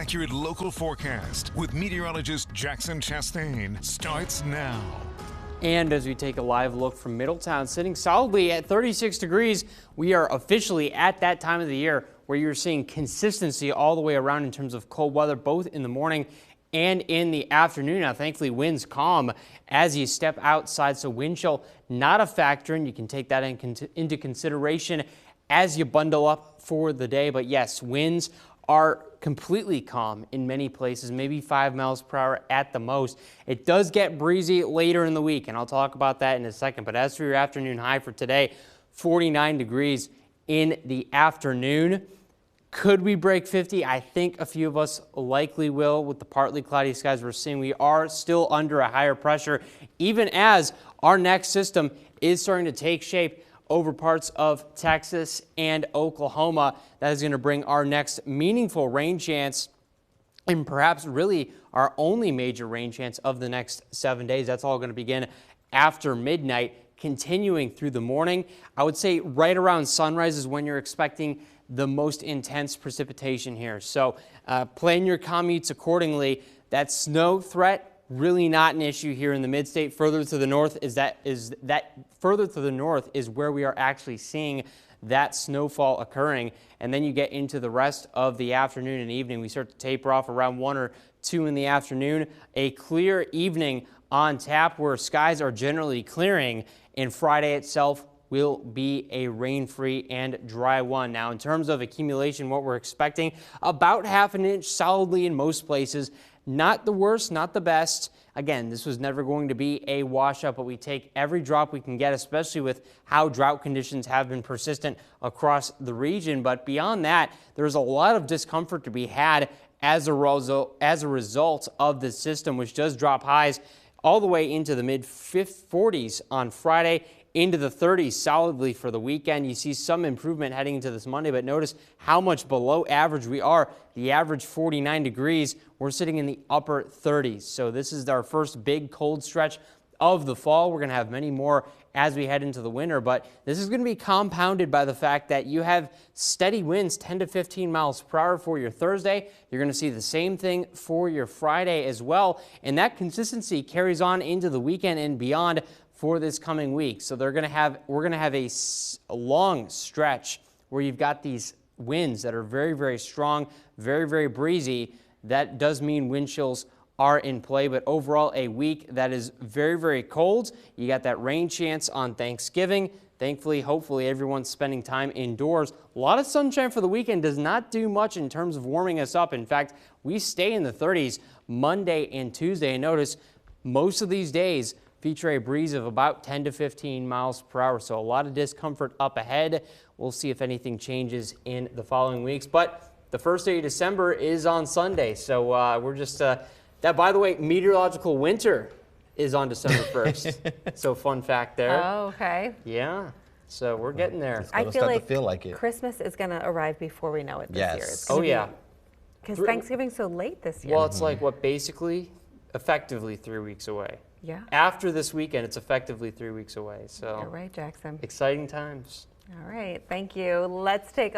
accurate local forecast with meteorologist Jackson Chastain starts now. And as we take a live look from Middletown, sitting solidly at 36 degrees, we are officially at that time of the year where you're seeing consistency all the way around in terms of cold weather, both in the morning and in the afternoon. Now, thankfully, winds calm as you step outside, so wind chill not a factor, and you can take that into consideration as you bundle up for the day. But yes, winds are completely calm in many places, maybe 5 miles per hour at the most. It does get breezy later in the week, and I'll talk about that in a second. But as for your afternoon high for today, 49 degrees in the afternoon. Could we break 50? I think a few of us likely will with the partly cloudy skies we're seeing. We are still under a higher pressure, even as our next system is starting to take shape over parts of Texas and Oklahoma. That is going to bring our next meaningful rain chance, and perhaps really our only major rain chance of the next 7 days. That's all going to begin after midnight, continuing through the morning. I would say right around sunrise is when you're expecting the most intense precipitation here. So plan your commutes accordingly. That snow threat, really not an issue here in the mid-state. Further to the north is where we are actually seeing that snowfall occurring. And then you get into the rest of the afternoon and evening. We start to taper off around 1 or 2 in the afternoon. A clear evening on tap where skies are generally clearing, and Friday itself will be a rain-free and dry one. Now, in terms of accumulation, what we're expecting, about ½ an inch solidly in most places. Not the worst, not the best. Again, this was never going to be a washout, but we take every drop we can get, especially with how drought conditions have been persistent across the region. But beyond that, there's a lot of discomfort to be had as a result of this system, which does drop highs all the way into the mid-40s on Friday, into the 30s solidly for the weekend. You see some improvement heading into this Monday, but notice how much below average we are. The average 49 degrees. We're sitting in the upper 30s. So this is our first big cold stretch of the fall. We're going to have many more as we head into the winter, but this is going to be compounded by the fact that you have steady winds 10 to 15 miles per hour for your Thursday. You're going to see the same thing for your Friday as well, and that consistency carries on into the weekend and beyond for this coming week. So we're going to have a long stretch where you've got these winds that are very, very strong, very, very breezy. That does mean wind chills are in play, but overall a week that is very, very cold. You got that rain chance on Thanksgiving. Thankfully, hopefully everyone's spending time indoors. A lot of sunshine for the weekend does not do much in terms of warming us up. In fact, we stay in the 30s Monday and Tuesday, and notice most of these days feature a breeze of about 10 to 15 miles per hour. So a lot of discomfort up ahead. We'll see if anything changes in the following weeks. But the first day of December is on Sunday. So we're just, that by the way, meteorological winter is on December 1st. So fun fact there. Oh, okay. Yeah. So we're getting there. I feel like it. Christmas is going to arrive before we know it this year. Oh, yeah. Because Thanksgiving's so late this year. Well, it's like, what, basically, effectively 3 weeks away. Yeah. After this weekend, it's effectively 3 weeks away. So You're right, Jackson. Exciting times. All right. Thank you. Let's take a